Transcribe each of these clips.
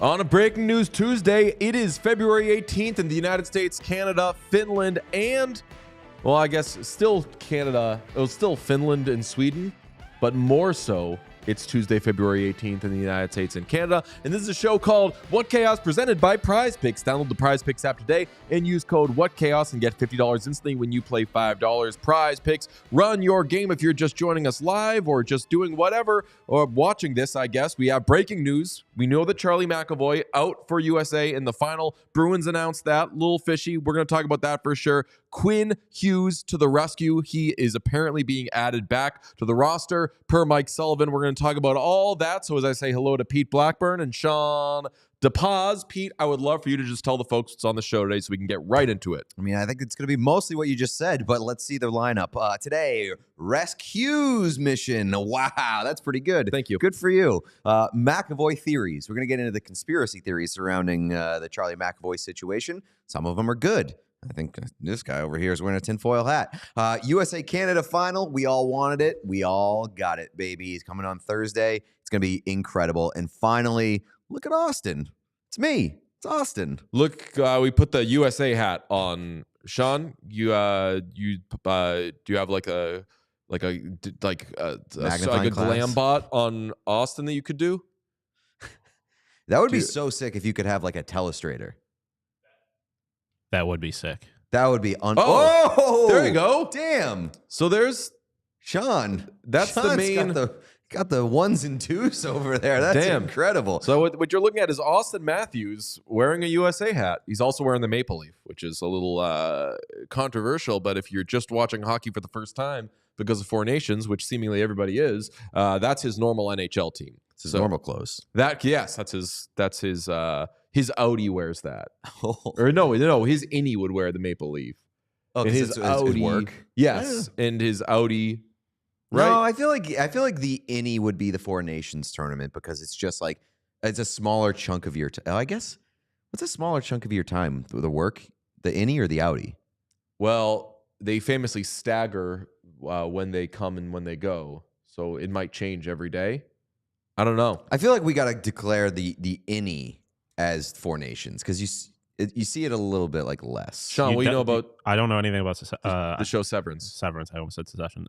On a breaking news Tuesday, it is February 18th in the United States, Canada, Finland, and, well, I guess still Canada. It was still Finland and Sweden, but more so, it's Tuesday, February 18th in the United States and Canada. And this is a show called What Chaos, presented by Prize Picks. Download the Prize Picks app today and use code What Chaos and get $50 instantly when you play $5. Prize Picks, run your game. If you're just joining us live or just doing whatever or watching this, I guess we have breaking news. We know that Charlie McAvoy out for USA in the final. Bruins announced that. Little fishy. We're going to talk about that for sure. Quinn Hughes to the rescue. He is apparently being added back to the roster per Mike Sullivan. We're going to talk about all that. So as I say hello to Pete Blackburn and Sean DePaz. Pete, I would love for you to just tell the folks what's on the show today so we can get right into it. I mean, I think it's going to be mostly what you just said, but let's see the lineup. Today, Rescues mission. Wow, that's pretty good. Thank you. Good for you. McAvoy theories. We're going to get into the conspiracy theories surrounding the Charlie McAvoy situation. Some of them are good. I think this guy over here is wearing a tinfoil hat. USA-Canada final. We all wanted it. We all got it, baby. It's coming on Thursday. It's going to be incredible. And finally, look at Austin. It's me. It's Austin. Look, we put the USA hat on. Sean, do you have like a glam bot on Austin that you could do? That would be so sick if you could have like a telestrator. That would be sick. That would be Oh, there you go. Damn. So there's Sean. That's Sean's the main. Got the ones and twos over there. That's incredible. So what you're looking at is Austin Matthews wearing a USA hat. He's also wearing the Maple Leaf, which is a little controversial. But if you're just watching hockey for the first time because of Four Nations, which seemingly everybody is, that's his normal NHL team. It's his normal clothes. That's his Audi wears that. Or no, his innie would wear the Maple Leaf. Oh, and his Audi work. Yes, and his Audi. Right? No, I feel like the innie would be the Four Nations tournament because it's just like it's a smaller chunk of your I guess what's a smaller chunk of your time? The work, the innie or the Audi? Well, they famously stagger when they come and when they go, so it might change every day. I don't know. I feel like we got to declare the innie as Four Nations because you see it a little bit like less. Sean, what do you know about? I don't know anything about the show Severance. Severance. I almost said Secession.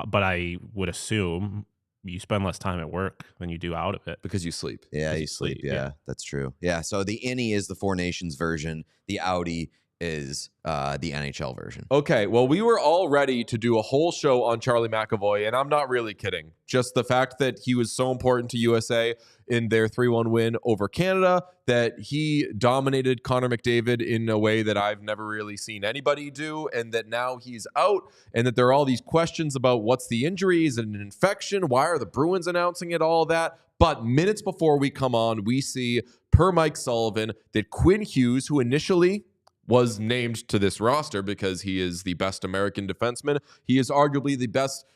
But I would assume you spend less time at work than you do out of it. Because you sleep. Yeah, you sleep. Yeah, that's true. Yeah, so the innie is the Four Nations version. The Audi is the NHL version. Okay, well, we were all ready to do a whole show on Charlie McAvoy, and I'm not really kidding. Just the fact that he was so important to USA in their 3-1 win over Canada, that he dominated Connor McDavid in a way that I've never really seen anybody do, and that now he's out, and that there are all these questions about what's the injury, is it an infection, why are the Bruins announcing it, all that. But minutes before we come on, we see, per Mike Sullivan, that Quinn Hughes, who initially was named to this roster because he is the best American defenseman, he is arguably the best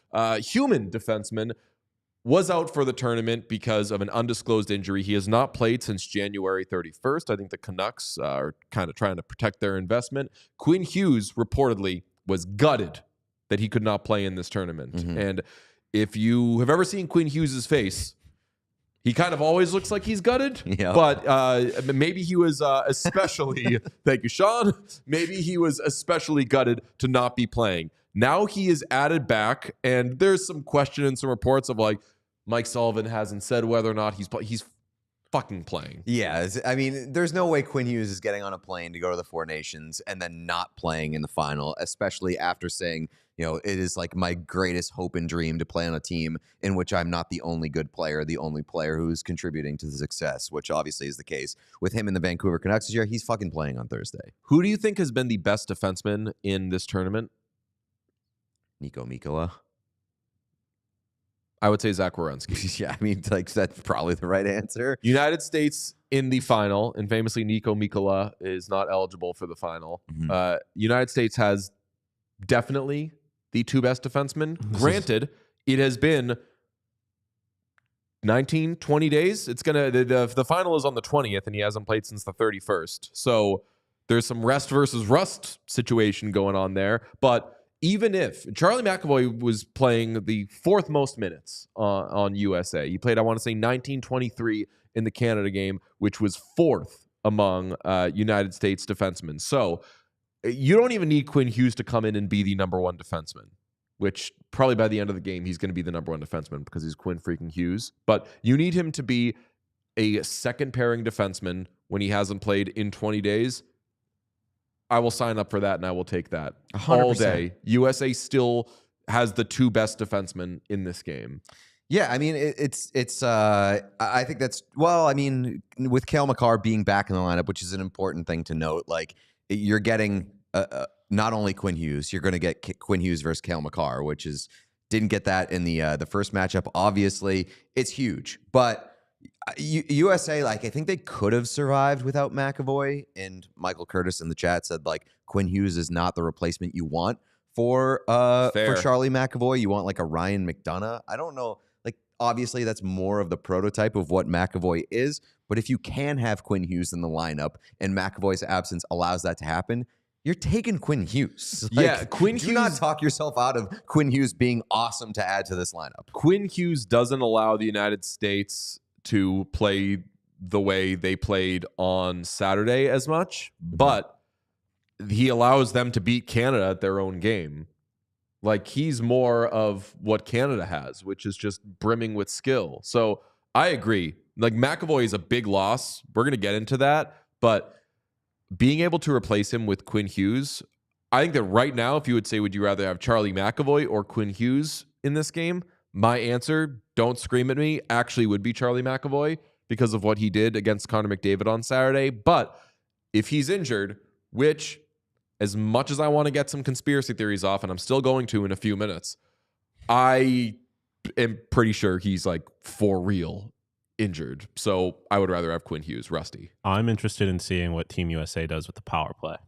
human defenseman, was out for the tournament because of an undisclosed injury. He has not played since January 31st. I think the Canucks are kind of trying to protect their investment. Quinn Hughes reportedly was gutted that he could not play in this tournament. Mm-hmm. And if you have ever seen Quinn Hughes' face, he kind of always looks like he's gutted, but maybe he was especially, thank you, Sean, maybe he was especially gutted to not be playing. Now he is added back, and there's some question and some reports of like Mike Sullivan hasn't said whether or not he's fucking playing. Yeah, I mean, there's no way Quinn Hughes is getting on a plane to go to the Four Nations and then not playing in the final, especially after saying, it is like my greatest hope and dream to play on a team in which I'm not the only good player, the only player who's contributing to the success, which obviously is the case with him in the Vancouver Canucks this year. He's fucking playing on Thursday. Who do you think has been the best defenseman in this tournament? Nico Mikkola. I would say Zach Werenski. Yeah, I mean, like, that's probably the right answer. United States in the final, and famously Nico Mikkola is not eligible for the final. Mm-hmm. United States has definitely the two best defensemen. Granted, it has been 19, 20 days. It's gonna the final is on the 20th, and he hasn't played since the 31st. So there's some rest versus rust situation going on there. But even if Charlie McAvoy was playing the fourth most minutes on USA, he played, I want to say, 19-23 in the Canada game, which was fourth among United States defensemen. So you don't even need Quinn Hughes to come in and be the number one defenseman, which probably by the end of the game, he's going to be the number one defenseman because he's Quinn freaking Hughes. But you need him to be a second pairing defenseman when he hasn't played in 20 days. I will sign up for that, and I will take that 100%. all day. USA still has the two best defensemen in this game. Yeah, I mean, I think that's, well, I mean, with Cale Makar being back in the lineup, which is an important thing to note, like, you're getting not only Quinn Hughes, you're going to get Quinn Hughes versus Cale Makar, which is, didn't get that in the first matchup. Obviously, it's huge, but USA, like, I think they could have survived without McAvoy, and Michael Curtis in the chat said, like, Quinn Hughes is not the replacement you want for Charlie McAvoy. You want like a Ryan McDonough. I don't know. Like, obviously, that's more of the prototype of what McAvoy is. But if you can have Quinn Hughes in the lineup and McAvoy's absence allows that to happen, you're taking Quinn Hughes. Like, yeah, Quinn Hughes. Do not talk yourself out of Quinn Hughes being awesome to add to this lineup. Quinn Hughes doesn't allow the United States to play the way they played on Saturday as much, but he allows them to beat Canada at their own game. Like, he's more of what Canada has, which is just brimming with skill. So I agree. Like, McAvoy is a big loss. We're going to get into that. But being able to replace him with Quinn Hughes, I think that right now, if you would say, would you rather have Charlie McAvoy or Quinn Hughes in this game? My answer, don't scream at me, actually would be Charlie McAvoy because of what he did against Connor McDavid on Saturday. But if he's injured, which, as much as I want to get some conspiracy theories off, and I'm still going to in a few minutes, I am pretty sure he's like for real injured. So I would rather have Quinn Hughes, Rusty. I'm interested in seeing what Team USA does with the power play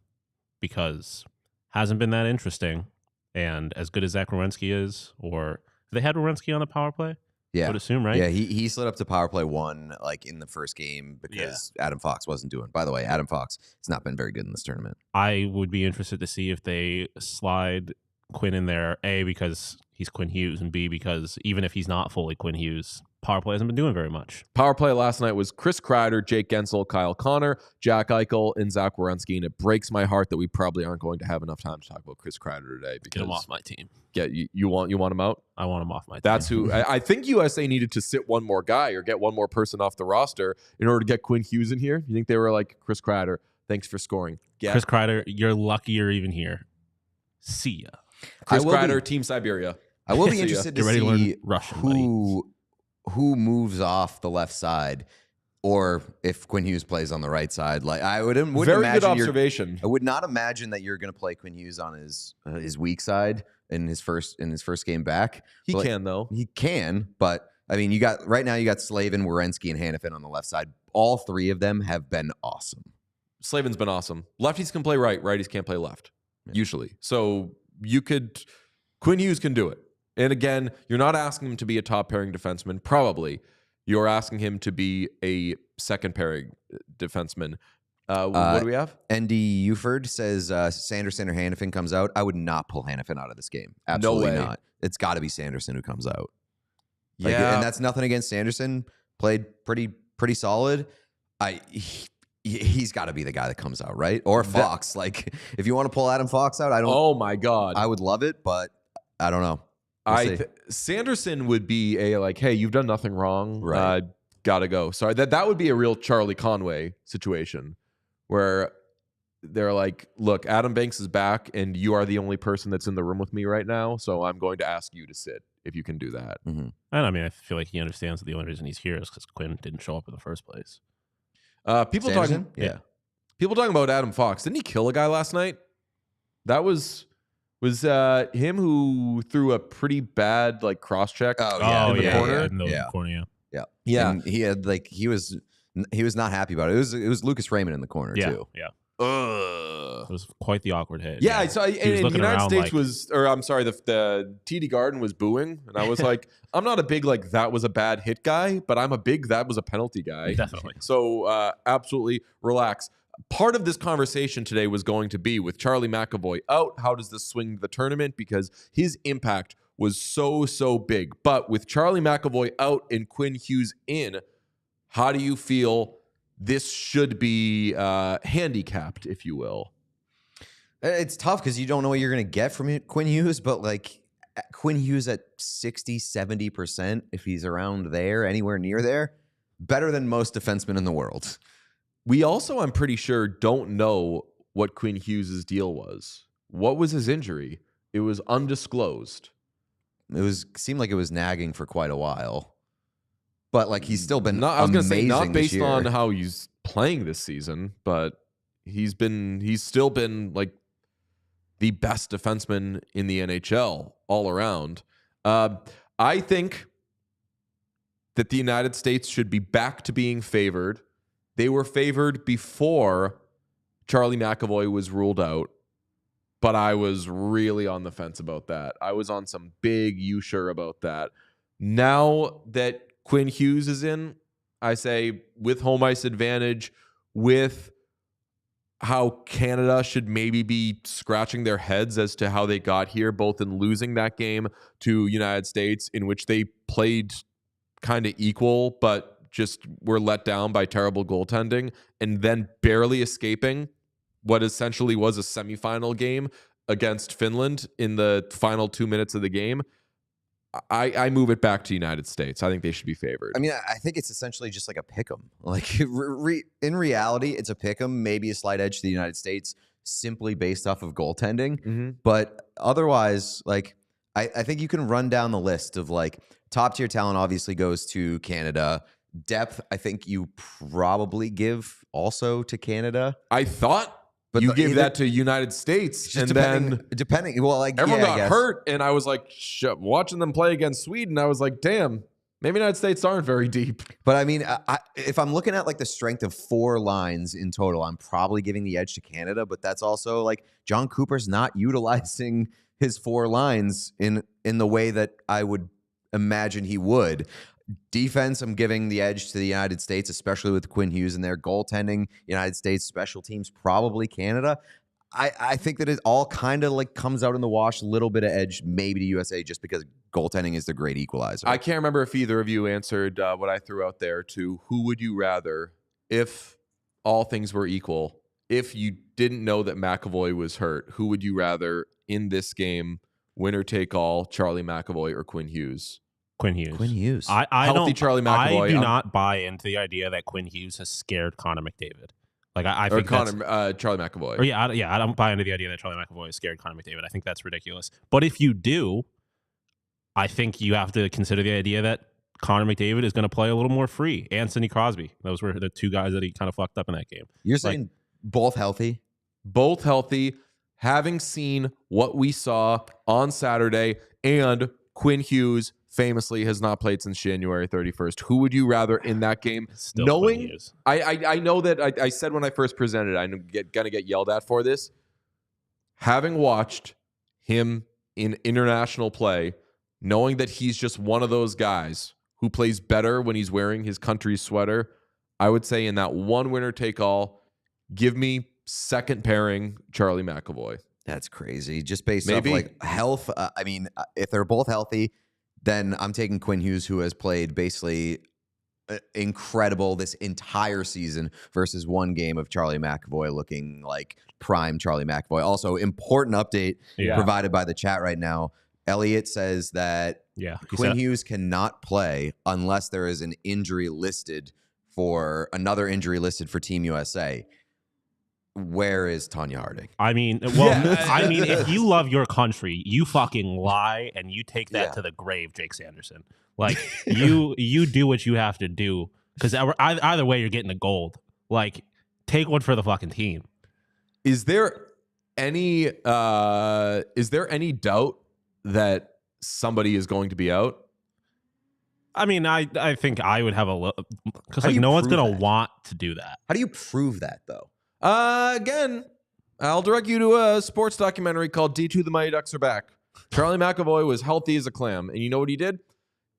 because hasn't been that interesting. And as good as Zach Werenski is, or they had Werenski on the power play, Yeah, I would assume, right? Yeah, he slid up to power play 1 like in the first game because Adam Fox wasn't doing. By the way, Adam Fox has not been very good in this tournament. I would be interested to see if they slide Quinn in there, A, because he's Quinn Hughes, and B, because even if he's not fully Quinn Hughes, power play hasn't been doing very much. Power play last night was Chris Kreider, Jake Gensel, Kyle Connor, Jack Eichel, and Zach Werenski, and it breaks my heart that we probably aren't going to have enough time to talk about Chris Kreider today. Because get him off my team. Yeah, you want him out? I want him off my team. That's who I think USA needed to sit one more guy or get one more person off the roster in order to get Quinn Hughes in here. You think they were like, Chris Kreider, thanks for scoring. Yeah. Chris Kreider, you're lucky you're even here. See ya. Chris Kreider, Team Siberia. I will be interested to see Russian, who moves off the left side, or if Quinn Hughes plays on the right side. Like, I wouldn't Very imagine good observation. I would not imagine that you're going to play Quinn Hughes on his weak side in his first game back. He can though. He can, but I mean, you got Slavin, Werenski, and Hanifin on the left side. All three of them have been awesome. Slavin's been awesome. Lefties can play right, righties can't play left, usually. So Quinn Hughes can do it. And again, you're not asking him to be a top pairing defenseman. Probably. You're asking him to be a second pairing defenseman. What do we have? ND Uford says Sanderson or Hanifin comes out. I would not pull Hanifin out of this game. Absolutely not. It's got to be Sanderson who comes out. Yeah. And that's nothing against Sanderson. Played pretty solid. He's got to be the guy that comes out, right? Or Fox. Like, if you want to pull Adam Fox out, oh my God. I would love it, but I don't know. Sanderson would be a like, hey, you've done nothing wrong. Right. gotta go. Sorry, that would be a real Charlie Conway situation where they're like, look, Adam Banks is back and you are the only person that's in the room with me right now, so I'm going to ask you to sit if you can do that. Mm-hmm. And I mean, I feel like he understands that the only reason he's here is because Quinn didn't show up in the first place. People talking about Adam Fox. Didn't he kill a guy last night? That was him who threw a pretty bad like cross check. In the corner. Yeah. And he had he was not happy about it. It was Lucas Raymond in the corner too. Yeah. It was quite the awkward hit. Yeah, I saw. And the United States the TD Garden was booing, and I was like, I'm not a big that was a bad hit guy, but I'm a big that was a penalty guy. Definitely. So absolutely relax. Part of this conversation today was going to be with Charlie McAvoy out. How does this swing the tournament? Because his impact was so big. But with Charlie McAvoy out and Quinn Hughes in, how do you feel this should be handicapped, if you will? It's tough because you don't know what you're going to get from Quinn Hughes, but Quinn Hughes at 60, 70%, if he's around there, anywhere near there, better than most defensemen in the world. We also, I'm pretty sure, don't know what Quinn Hughes' deal was. What was his injury? It was undisclosed. Seemed like it was nagging for quite a while. But he's still been I was going to say not based year. on how he's playing this season, but he's still been the best defenseman in the NHL all around. I think that the United States should be back to being favored. They were favored before Charlie McAvoy was ruled out, but I was really on the fence about that. I was on some big "you sure" about that. Now that Quinn Hughes is in, I say with home ice advantage, with how Canada should maybe be scratching their heads as to how they got here, both in losing that game to United States, in which they played kind of equal, but just were let down by terrible goaltending, and then barely escaping what essentially was a semifinal game against Finland in the final 2 minutes of the game. I move it back to United States. I think they should be favored. I mean, I think it's essentially just like a pick'em. In reality, it's a pick'em, maybe a slight edge to the United States, simply based off of goaltending. Mm-hmm. But otherwise, I think you can run down the list of top tier talent. Obviously, goes to Canada. Depth, I think you probably give also to Canada. I thought. But you give that to United States, and depending. Well, everyone got hurt, and I was watching them play against Sweden. I was like, damn, maybe United States aren't very deep. But I mean, if I'm looking at the strength of 4 lines in total, I'm probably giving the edge to Canada. But that's also John Cooper's not utilizing his 4 lines in the way that I would imagine he would. Defense, I'm giving the edge to the United States, especially with Quinn Hughes in there. Goaltending, United States. Special teams, probably Canada. I think that it all kind of comes out in the wash. A little bit of edge, maybe to USA, just because goaltending is the great equalizer. I can't remember if either of you answered what I threw out there to who would you rather, if all things were equal, if you didn't know that McAvoy was hurt, who would you rather in this game, winner take all, Charlie McAvoy or Quinn Hughes? Quinn Hughes. I don't. Charlie McAvoy. I do not buy into the idea that Quinn Hughes has scared Connor McDavid. I think Charlie McAvoy. Or I don't buy into the idea that Charlie McAvoy has scared Connor McDavid. I think that's ridiculous. But if you do, I think you have to consider the idea that Connor McDavid is going to play a little more free. And Sidney Crosby. Those were the 2 guys that he kind of fucked up in that game. You're saying both healthy? Both healthy. Having seen what we saw on Saturday, and Quinn Hughes famously has not played since January 31st. Who would you rather in that game? Knowing, I know that I said when I first presented, I'm going to get yelled at for this. Having watched him in international play, knowing that he's just one of those guys who plays better when he's wearing his country's sweater, I would say in that one winner take all, give me second pairing Charlie McAvoy. That's crazy. Just based off health. I mean, if they're both healthy, then I'm taking Quinn Hughes, who has played basically incredible this entire season, versus one game of Charlie McAvoy looking like prime Charlie McAvoy. Also, important update provided by the chat right now. Elliot says that Yeah. Quinn Hughes cannot play unless there is an injury listed for Team USA. Where is Tanya Harding? I mean, if you love your country, you fucking lie and you take that to the grave, Jake Sanderson. Like you do what you have to do because either way you're getting a gold. Like take one for the fucking team. Is there any doubt that somebody is going to be out? I mean, I think I would have a little because like no one's gonna want to do that. How do you prove that though? Again, I'll direct you to a sports documentary called D2 the Mighty Ducks Are Back. Charlie McAvoy was healthy as a clam, and you know what he did?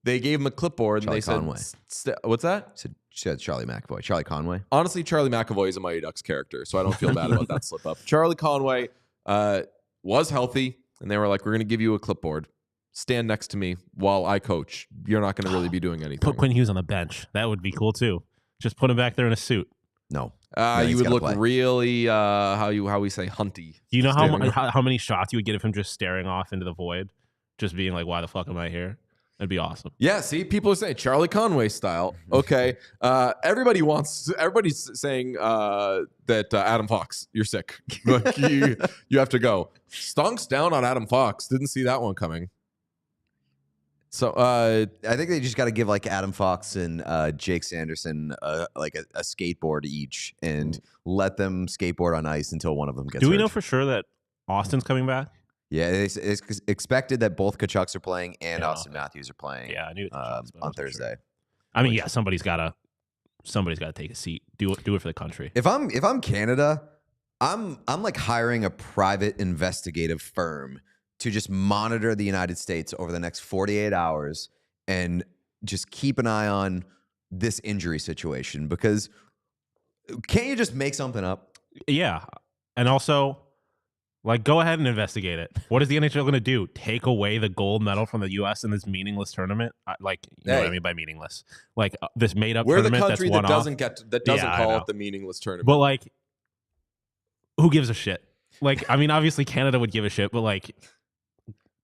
They gave him a clipboard and they said, "What's that?" Said Charlie McAvoy. Charlie Conway. Honestly, Charlie McAvoy is a Mighty Ducks character, so I don't feel bad about that slip up. Charlie Conway was healthy, and they were like, "We're going to give you a clipboard. Stand next to me while I coach. You're not going to really be doing anything." Put Quinn Hughes on the bench. That would be cool too. Just put him back there in a suit. No. You would look really how we say hunty. Do you know how many shots you would get of him just staring off into the void, just being like, "Why the fuck am I here?" That'd be awesome. Yeah, see, people are saying Charlie Conway style. Okay, everybody's saying that Adam Fox, you're sick. Like, you have to go. Stonks down on Adam Fox. Didn't see that one coming. So I think they just got to give like Adam Fox and Jake Sanderson like a skateboard each and let them skateboard on ice until one of them gets hurt. Do we know for sure that Austin's coming back? Yeah, it's expected that both Tkachuks are playing and Austin Matthews are playing. Yeah, I knew on Thursday. Sure. I mean, yeah, somebody's got to take a seat. Do it for the country. If I'm Canada, I'm like hiring a private investigative firm to just monitor the United States over the next 48 hours and just keep an eye on this injury situation, because can't you just make something up? Yeah. And also, like, go ahead and investigate it. What is the NHL going to do? Take away the gold medal from the U.S. in this meaningless tournament? Like, you know what I mean by meaningless? Like, this made-up tournament that's one-off. We're the country that doesn't call it the meaningless tournament. But, like, who gives a shit? Like, I mean, obviously Canada would give a shit, but, like,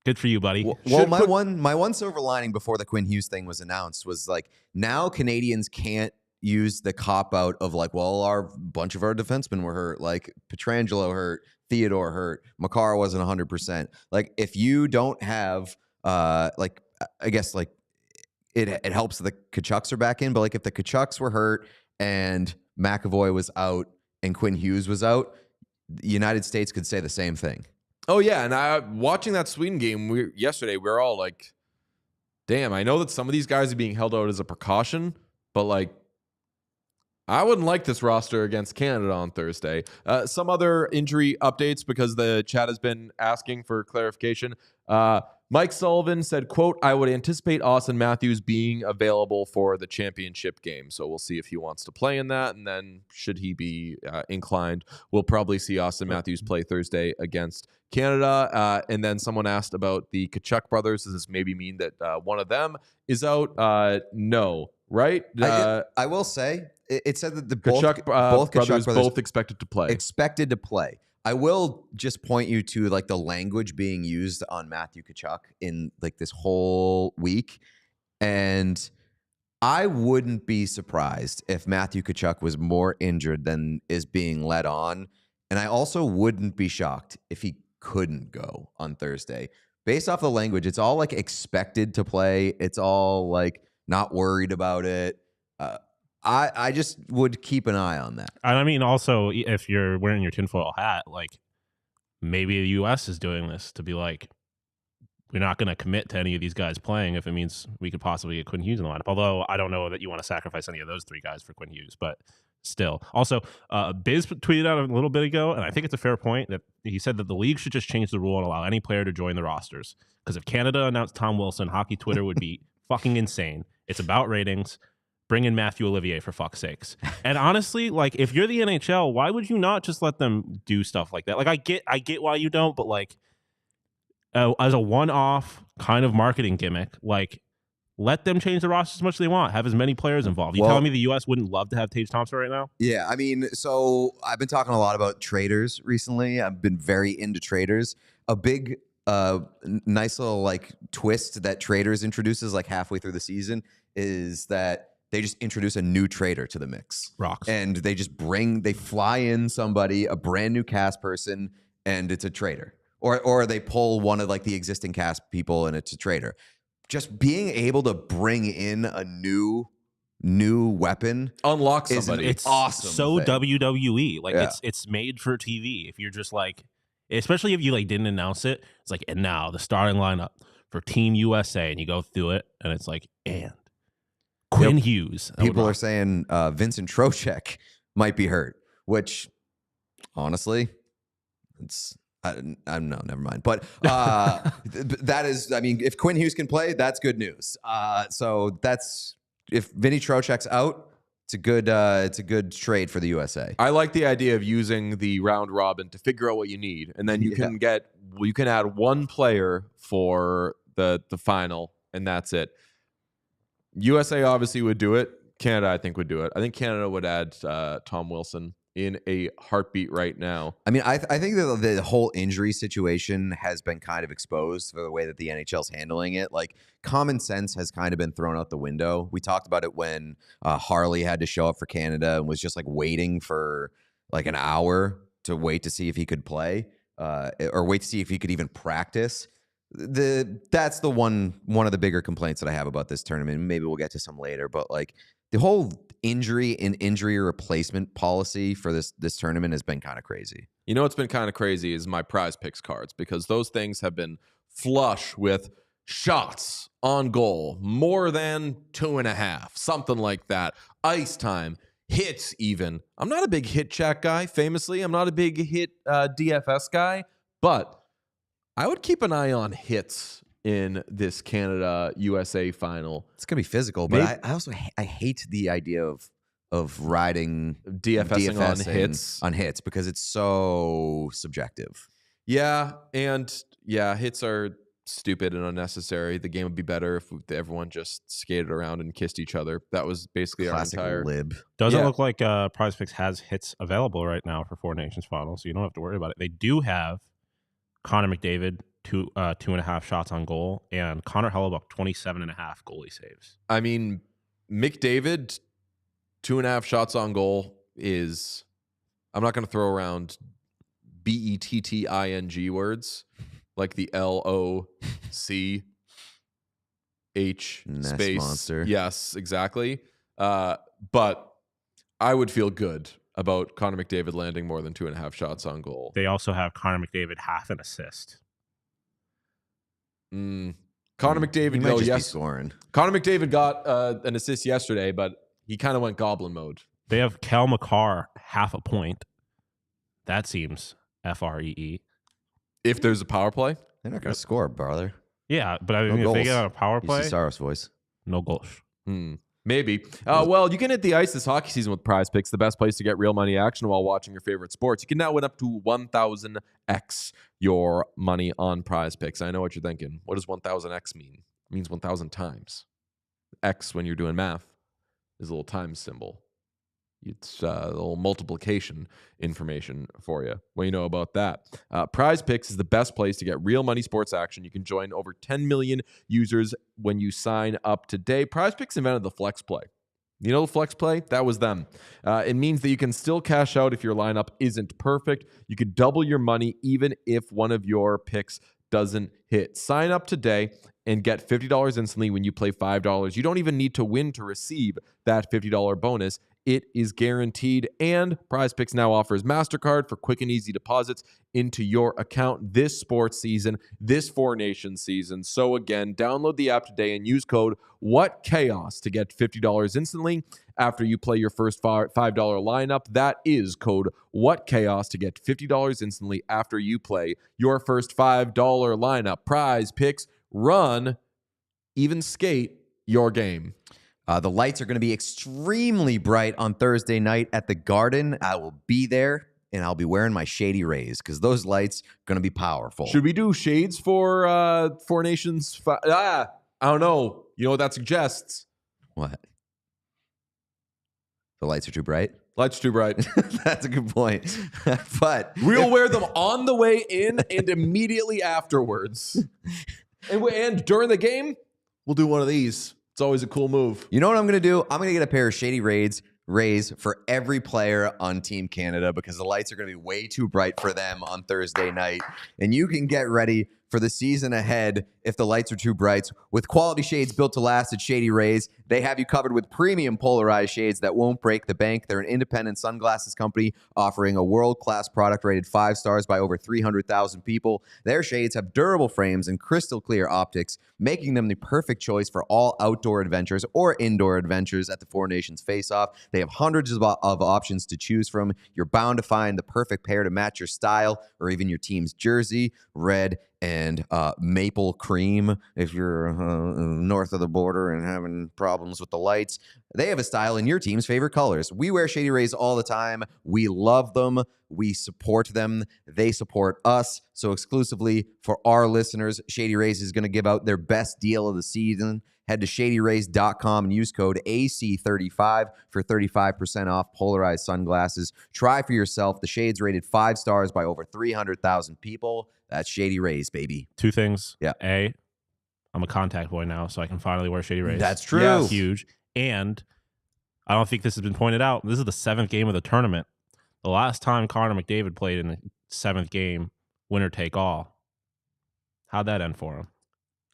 good for you, buddy. Well, my one silver lining before the Quinn Hughes thing was announced was, like, now Canadians can't use the cop-out of, like, well, our bunch of our defensemen were hurt. Like, Pietrangelo hurt. Theodore hurt. Makar wasn't 100%. Like, if you don't have, like, I guess, like, it helps that the Tkachuks are back in, but, like, if the Tkachuks were hurt and McAvoy was out and Quinn Hughes was out, the United States could say the same thing. Oh, yeah, and watching that Sweden game yesterday, we were all like, damn, I know that some of these guys are being held out as a precaution, but, like, I wouldn't like this roster against Canada on Thursday. Some other injury updates, because the chat has been asking for clarification. Mike Sullivan said, quote, "I would anticipate Austin Matthews being available for the championship game." So we'll see if he wants to play in that. And then should he be inclined, we'll probably see Austin Matthews play Thursday against Canada. And then someone asked about the Tkachuk brothers. Does this maybe mean that one of them is out? No, right? I will say, it said that both Tkachuk brothers expected to play. Expected to play. I will just point you to, like, the language being used on Matthew Tkachuk in, like, this whole week. And I wouldn't be surprised if Matthew Tkachuk was more injured than is being led on. And I also wouldn't be shocked if he couldn't go on Thursday. Based off the language, it's all, like, expected to play. It's all, like, not worried about it. I just would keep an eye on that. And I mean, also, if you're wearing your tinfoil hat, like, maybe the U.S. is doing this to be like, we're not going to commit to any of these guys playing if it means we could possibly get Quinn Hughes in the lineup. Although I don't know that you want to sacrifice any of those three guys for Quinn Hughes, but still. Also, Biz tweeted out a little bit ago, and I think it's a fair point, that he said that the league should just change the rule and allow any player to join the rosters. Because if Canada announced Tom Wilson, hockey Twitter would be fucking insane. It's about ratings. Bring in Matthew Olivier, for fuck's sakes. And honestly, like, if you're the NHL, why would you not just let them do stuff like that? Like, I get why you don't, but, like, as a one-off kind of marketing gimmick, like, let them change the roster as much as they want. Have as many players involved. You telling me the U.S. wouldn't love to have Tage Thompson right now? Yeah, I mean, so I've been talking a lot about traders recently. I've been very into traders. A big nice little like twist that Traders introduces like halfway through the season is that they just introduce a new trader to the mix. Rocks. And they just they fly in somebody, a brand new cast person, and it's a trader. Or they pull one of like the existing cast people and it's a trader. Just being able to bring in a new weapon Unlock somebody. It's awesome so thing. WWE. Like Yeah. it's made for TV. If you're just like, especially if you like didn't announce it, it's like, and now the starting lineup for Team USA, and you go through it, and it's like, and Quinn Hughes. People are saying Vincent Trocheck might be hurt, which honestly, I'm no, never mind. But that is, I mean, if Quinn Hughes can play, that's good news. So that's if Vinny Trocheck's out, it's a good trade for the USA. I like the idea of using the round robin to figure out what you need, and then you can add one player for the final, and that's it. USA obviously would do it. Canada, I think, would do it. I think Canada would add Tom Wilson in a heartbeat right now. I mean, I think that the whole injury situation has been kind of exposed for the way that the NHL's handling it. Like, common sense has kind of been thrown out the window. We talked about it when Harley had to show up for Canada and was just like waiting for like an hour to wait to see if he could play or wait to see if he could even practice. That's the one of the bigger complaints that I have about this tournament. Maybe we'll get to some later, but like the whole injury and injury replacement policy for this tournament has been kind of crazy. You know what's been kind of crazy is my Prize Picks cards, because those things have been flush with shots on goal, more than 2.5, something like that. Ice time, hits even. I'm not a big hit check guy, famously. I'm not a big hit DFS guy, but I would keep an eye on hits in this Canada-USA final. It's gonna be physical, but I also hate the idea of riding DFSing on hits because it's so subjective. Yeah, and hits are stupid and unnecessary. The game would be better if everyone just skated around and kissed each other. That was basically Classic our entire lib. Doesn't look like Prize Picks has hits available right now for Four Nations final, so you don't have to worry about it. They do have Connor McDavid, 2.5 shots on goal, and Connor Hellebuck, 27.5 goalie saves. I mean, McDavid, 2.5 shots on goal is, I'm not going to throw around BETTING words like the LOCH space monster. Yes, exactly. But I would feel good about Connor McDavid landing more than 2.5 shots on goal. They also have Connor McDavid half an assist. Connor McDavid, though, yes, scoring. Connor McDavid got an assist yesterday, but he kind of went goblin mode. They have Cal McCarr half a point. That seems FREE. If there's a power play, They're not going to score, brother. Yeah, but I mean, if they get on a power play, Saros voice. no goals. Maybe. Well, you can hit the ice this hockey season with Prize Picks, the best place to get real money action while watching your favorite sports. You can now win up to 1,000x your money on Prize Picks. I know what you're thinking. What does 1,000x mean? It means 1,000 times. X, when you're doing math, is a little times symbol. It's a little multiplication information for you. What do you know about that? Prize Picks is the best place to get real money sports action. You can join over 10 million users when you sign up today. Prize Picks invented the flex play. You know the flex play? That was them. It means that you can still cash out if your lineup isn't perfect. You could double your money even if one of your picks doesn't hit. Sign up today and get $50 instantly when you play $5. You don't even need to win to receive that $50 bonus. It is guaranteed, and Prize Picks now offers MasterCard for quick and easy deposits into your account this sports season, this Four Nations season. So again, download the app today and use code WhatChaos to get $50 instantly after you play your first $5 lineup. That is code WhatChaos to get $50 instantly after you play your first $5 lineup. Prize Picks, run, even skate your game. The lights are going to be extremely bright on Thursday night at the Garden. I will be there, and I'll be wearing my Shady Rays because those lights are going to be powerful. Should we do shades for Four Nations? I don't know. You know what that suggests? What? The lights are too bright? Light's too bright. That's a good point. But We'll wear them on the way in and immediately afterwards. And during the game, we'll do one of these. It's always a cool move. you know what I'm going to do? I'm going to get a pair of Shady Rays for every player on Team Canada because the lights are going to be way too bright for them on Thursday night. And you can get ready for the season ahead if the lights are too bright. With quality shades built to last at Shady Rays, they have you covered with premium polarized shades that won't break the bank. They're an independent sunglasses company offering a world-class product rated 5 stars by over 300,000 people. Their shades have durable frames and crystal clear optics, making them the perfect choice for all outdoor adventures or indoor adventures at the Four Nations Face-Off. They have hundreds of options to choose from. You're bound to find the perfect pair to match your style or even your team's jersey, red and maple cream if you're north of the border and having problems with the lights. They have a style in your team's favorite colors. We wear Shady Rays all the time. We love them. We support them. They support us. So exclusively for our listeners, Shady Rays is going to give out their best deal of the season. Head to shadyrays.com and use code AC35 for 35% off polarized sunglasses. Try for yourself. The shades rated 5 stars by over 300,000 people. That's Shady Rays, baby. 2 things. Yeah. A, I'm a contact boy now, so I can finally wear Shady Rays. That's true. Yes. Huge. And I don't think this has been pointed out. This is the 7th game of the tournament. The last time Connor McDavid played in the 7th game, winner take all. How'd that end for him?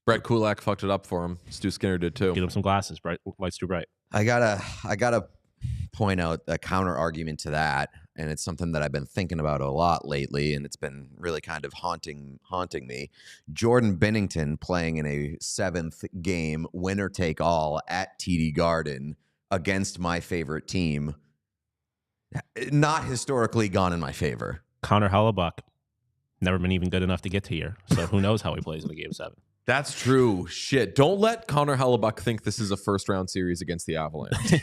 Brett Kulak fucked it up for him. Stu Skinner did too. Get him some glasses. Bright lights too bright. I gotta point out a counter argument to that, and it's something that I've been thinking about a lot lately, and it's been really kind of haunting me. Jordan Binnington playing in a 7th game, winner take all at TD Garden against my favorite team, not historically gone in my favor. Connor Hellebuck, never been even good enough to get to here. So who knows how he plays in the game 7. That's true. Shit. Don't let Connor Hellebuck think this is a first-round series against the Avalanche.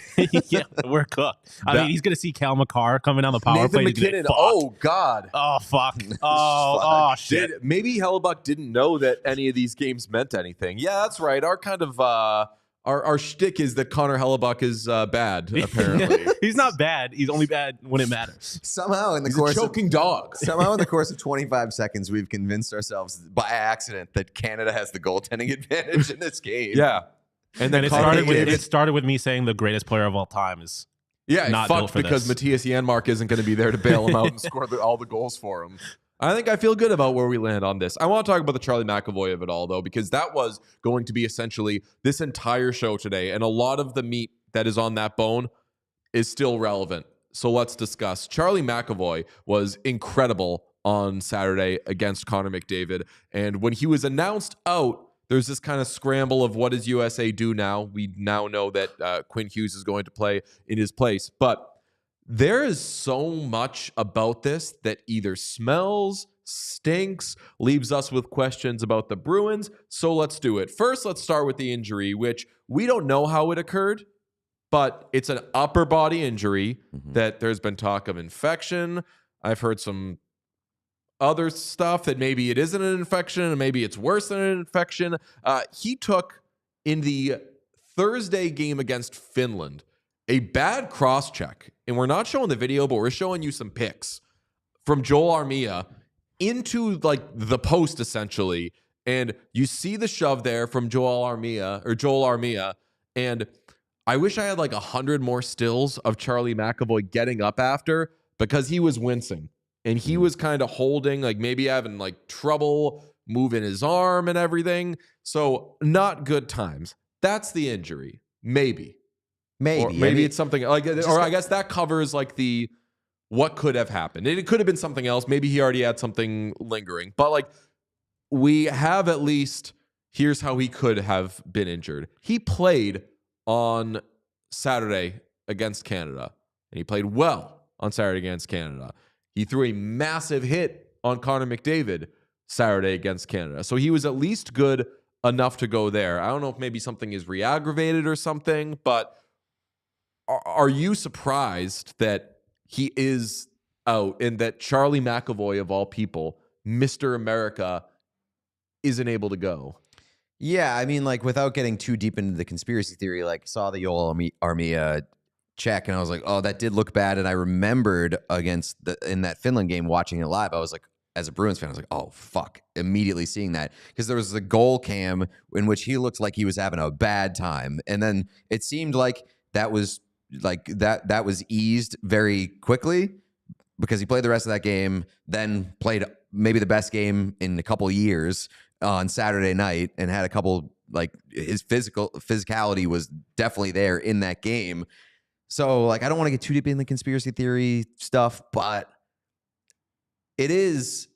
Yeah, we're cooked. I mean, he's going to see Cal McCarr coming down the power play. Nathan McKinnon. Oh, God. Oh, fuck. Oh, shit. Maybe Hellebuck didn't know that any of these games meant anything. Yeah, that's right. Our kind of our shtick is that Connor Hellebuck is bad, apparently. He's not bad. He's only bad when it matters. Somehow in the He's course a choking dog. Somehow in the course of 25 seconds, we've convinced ourselves by accident that Canada has the goaltending advantage in this game. Yeah. And then it started with me saying the greatest player of all time is not built for because this. Matthias Janmark isn't going to be there to bail him out and score all the goals for him. I think I feel good about where we land on this. I want to talk about the Charlie McAvoy of it all, though, because that was going to be essentially this entire show today. And a lot of the meat that is on that bone is still relevant. So let's discuss. Charlie McAvoy was incredible on Saturday against Connor McDavid. And when he was announced out, there's this kind of scramble of what does USA do now? We now know that Quinn Hughes is going to play in his place. But there is so much about this that either smells, stinks, leaves us with questions about the Bruins. So let's do it. First, let's start with the injury, which we don't know how it occurred, but it's an upper body injury that there's been talk of infection. I've heard some other stuff that maybe it isn't an infection and maybe it's worse than an infection. He took in the Thursday game against Finland a bad cross-check, and we're not showing the video, but we're showing you some pics from Joel Armia into like the post essentially, and you see the shove there from Joel Armia, and I wish I had like 100 more stills of Charlie McAvoy getting up after because he was wincing and he was kind of holding, like maybe having like trouble moving his arm and everything. So not good times. That's the injury. Maybe it's something like, or I guess that covers like the what could have happened. It could have been something else. Maybe he already had something lingering, but like we have at least here's how he could have been injured. He played on Saturday against Canada, and he played well on Saturday against Canada. He threw a massive hit on Connor McDavid Saturday against Canada. So he was at least good enough to go there. I don't know if maybe something is re-aggravated or something, but are you surprised that he is out and that Charlie McAvoy, of all people, Mr. America, isn't able to go? Yeah, I mean, like, without getting too deep into the conspiracy theory, like, saw the Joel Armia check, and I was like, oh, that did look bad. And I remembered in that Finland game watching it live, I was like, as a Bruins fan, I was like, oh, fuck. Immediately seeing that. Because there was a goal cam in which he looked like he was having a bad time. And then it seemed like that was eased very quickly because he played the rest of that game, then played maybe the best game in a couple of years on Saturday night and had a couple, like, his physicality was definitely there in that game. So, like, I don't want to get too deep in the conspiracy theory stuff, but it is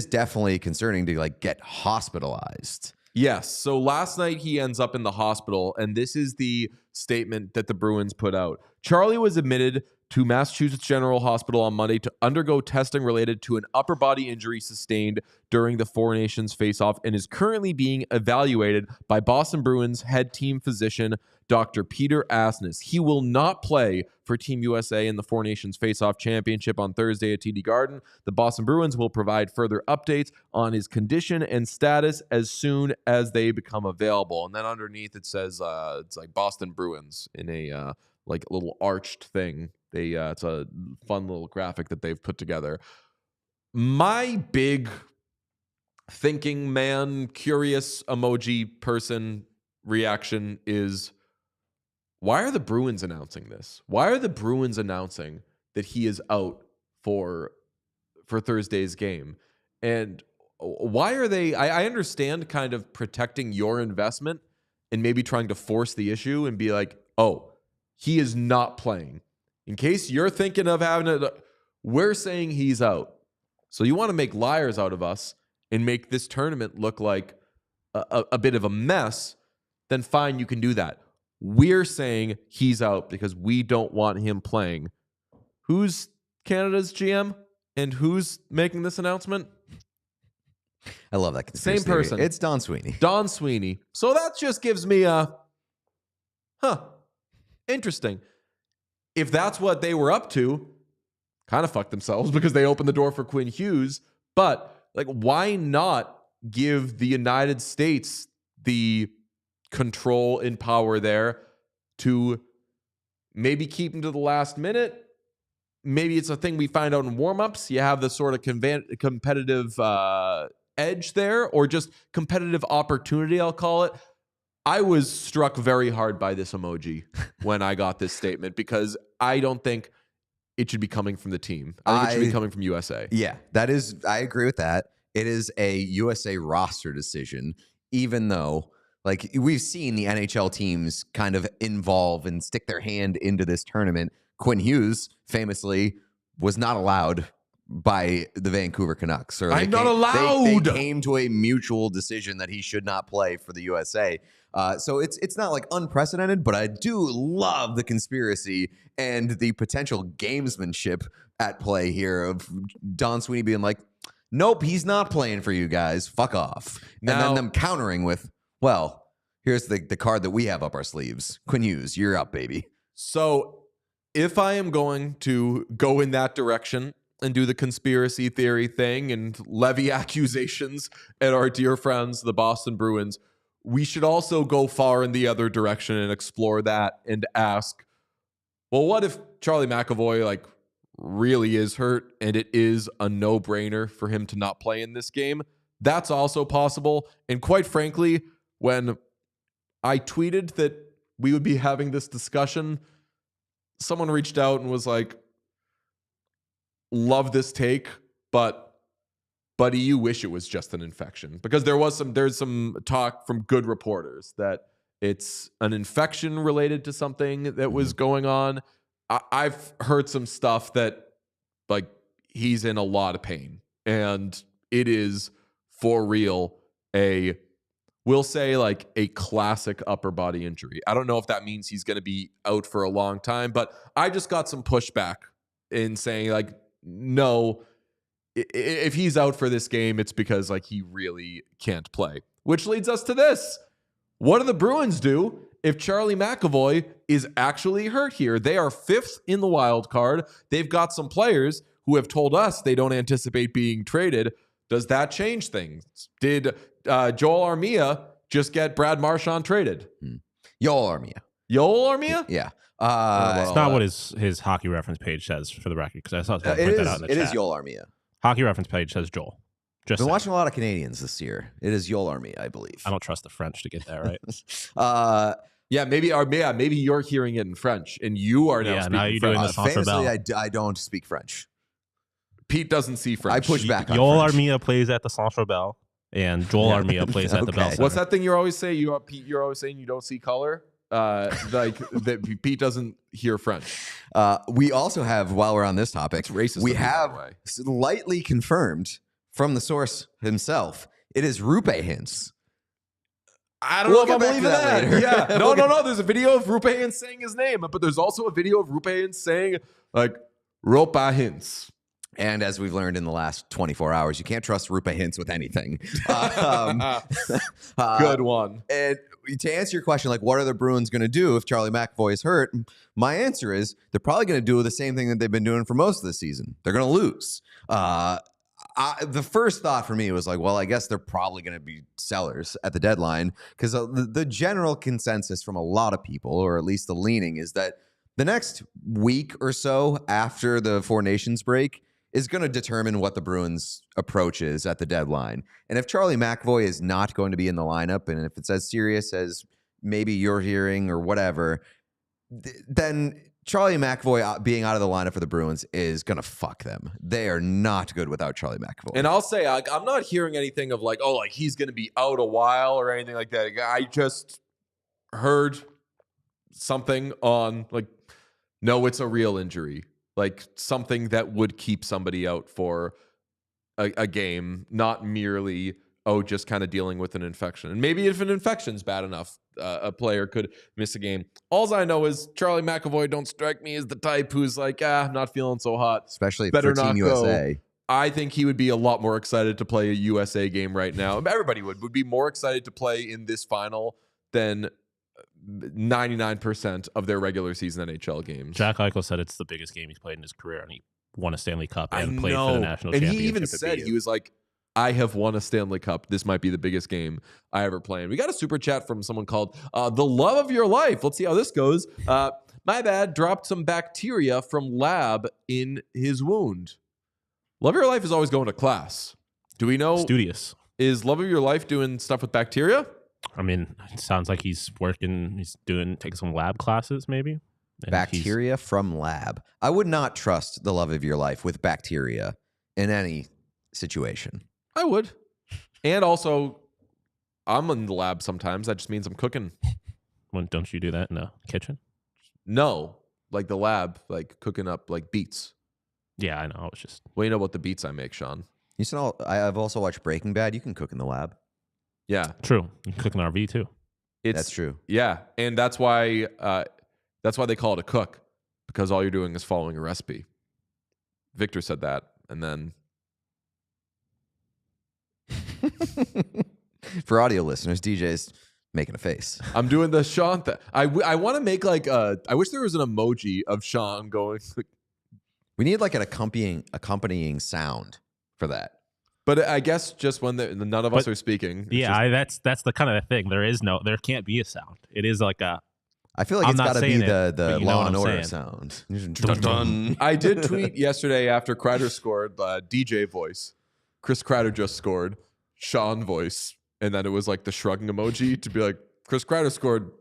definitely concerning to, like, get hospitalized. Yes. So last night he ends up in the hospital, and this is the statement that the Bruins put out. Charlie was admitted to Massachusetts General Hospital on Monday to undergo testing related to an upper body injury sustained during the Four Nations face-off and is currently being evaluated by Boston Bruins head team physician Dr. Peter Asness. He will not play for Team USA in the Four Nations face-off championship on Thursday at TD Garden. The Boston Bruins will provide further updates on his condition and status as soon as they become available. And then underneath it says it's like Boston Bruins in a like little arched thing. It's a fun little graphic that they've put together. My big thinking man, curious emoji person reaction is, why are the Bruins announcing this? Why are the Bruins announcing that he is out for Thursday's game? And why are they, I understand kind of protecting your investment and maybe trying to force the issue and be like, oh, he is not playing. In case you're thinking of having it, we're saying he's out. So you want to make liars out of us and make this tournament look like a bit of a mess, then fine, you can do that. We're saying he's out because we don't want him playing. Who's Canada's GM and who's making this announcement? I love that conspiracy Same person. theory. It's Don Sweeney. Don Sweeney. So that just gives me a, interesting. If that's what they were up to, kind of fucked themselves because they opened the door for Quinn Hughes. But, like, why not give the United States the control and power there to maybe keep him to the last minute? Maybe it's a thing we find out in warmups. You have the sort of competitive edge there, or just competitive opportunity, I'll call it. I was struck very hard by this emoji when I got this statement because I don't think it should be coming from the team. I think it should be coming from USA. Yeah, I agree with that. It is a USA roster decision, even though, like, we've seen the NHL teams kind of involve and stick their hand into this tournament. Quinn Hughes famously was not allowed by the Vancouver Canucks. Or I'm not allowed. They came to a mutual decision that he should not play for the USA. So it's not like unprecedented, but I do love the conspiracy and the potential gamesmanship at play here of Don Sweeney being like, nope, he's not playing for you guys. Fuck off. Now, and then them countering with, well, here's the card that we have up our sleeves. Quinn Hughes, you're up, baby. So if I am going to go in that direction and do the conspiracy theory thing and levy accusations at our dear friends, the Boston Bruins, we should also go far in the other direction and explore that and ask, well, what if Charlie McAvoy, like, really is hurt and it is a no-brainer for him to not play in this game? That's also possible. And quite frankly, when I tweeted that we would be having this discussion, someone reached out and was like, love this take, but buddy, you wish it was just an infection. Because there's some talk from good reporters that it's an infection related to something that was going on. I've heard some stuff that, like, he's in a lot of pain. And it is, for real, we'll say, like, a classic upper body injury. I don't know if that means he's going to be out for a long time, but I just got some pushback in saying, like, no, if he's out for this game, it's because, like, he really can't play. Which leads us to this. What do the Bruins do if Charlie McAvoy is actually hurt here? They are 5th in the wild card. They've got some players who have told us they don't anticipate being traded. Does that change things? Did Joel Armia just get Brad Marchand traded? Joel Armia. Yoel Armia? Yeah. It's not what his hockey reference page says, for the record, because I saw someone print that out in the chat. It is Yoel Armia. Hockey reference page says Joel. I've been watching a lot of Canadians this year. It is Yoel Armia, I believe. I don't trust the French to get that right. Yeah, maybe you're hearing it in French, and you are now speaking French. Famously, I don't speak French. Pete doesn't see French. I push back on Joel French. Armia plays at the Centre Bell, and Joel Armia plays at the Bell Center. What's that thing you're always saying? Pete, you're always saying you don't see color? That Pete doesn't hear French. We also have, while we're on this topic, That's racist. we have slightly confirmed from the source himself. It is Rupe Hintz. I don't know if I believe that. Later. Yeah. No. There's a video of Rupe Hintz saying his name, but there's also a video of Rupe Hintz saying, like, Rupe Hintz. And as we've learned in the last 24 hours, you can't trust Rupe Hintz with anything. Good one. And to answer your question, like, what are the Bruins going to do if Charlie McAvoy is hurt? My answer is they're probably going to do the same thing that they've been doing for most of the season. They're going to lose. The first thought for me was like, well, I guess they're probably going to be sellers at the deadline, because the general consensus from a lot of people, or at least the leaning, is that the next week or so after the Four Nations break is going to determine what the Bruins' approach is at the deadline. And if Charlie McAvoy is not going to be in the lineup, and if it's as serious as maybe you're hearing or whatever, then Charlie McAvoy being out of the lineup for the Bruins is going to fuck them. They are not good without Charlie McAvoy. And I'll say, I'm not hearing anything of like, oh, like he's going to be out a while or anything like that. I just heard something on like, no, it's a real injury. Like something that would keep somebody out for a game, not merely, just kind of dealing with an infection. And maybe if an infection's bad enough, a player could miss a game. All I know is Charlie McAvoy don't strike me as the type who's like, I'm not feeling so hot. Especially better for Team not go. USA. I think he would be a lot more excited to play a USA game right now. Everybody would be more excited to play in this final than 99% of their regular season NHL games. Jack Eichel said it's the biggest game he's played in his career, and he won a Stanley Cup and played know. for the national and championship. He even said, he was like, I have won a Stanley Cup. This might be the biggest game I ever played. We got a super chat from someone called The Love of Your Life. Let's see how this goes. My bad, dropped some bacteria from lab in his wound. Love of Your Life is always going to class. Do we know? Studious. Is Love of Your Life doing stuff with bacteria? I mean, it sounds like he's working, taking some lab classes maybe. And bacteria from lab. I would not trust the love of your life with bacteria in any situation. I would. And also, I'm in the lab sometimes. That just means I'm cooking. Don't you do that in the kitchen? No. Like the lab, like cooking up like beets. Yeah, I know. It's just... Well, you know about the beets I make, Sean. You said I've also watched Breaking Bad. You can cook in the lab. Yeah. True. You can cook in an RV too. That's true. Yeah. And that's why they call it a cook, because all you're doing is following a recipe. Victor said that, and then... For audio listeners, DJ's making a face. I'm doing the Sean thing. I want to make like I wish there was an emoji of Sean going. We need like an accompanying sound for that. But I guess just when none of us are speaking. Yeah, that's the kind of thing. There can't be a sound. It is like a... I feel like it's got to be the Law and Order saying. sound. Dun, dun. I did tweet yesterday after Kreider scored, DJ voice. Chris Kreider just scored. Sean voice. And then it was like the shrugging emoji to be like, Chris Kreider scored.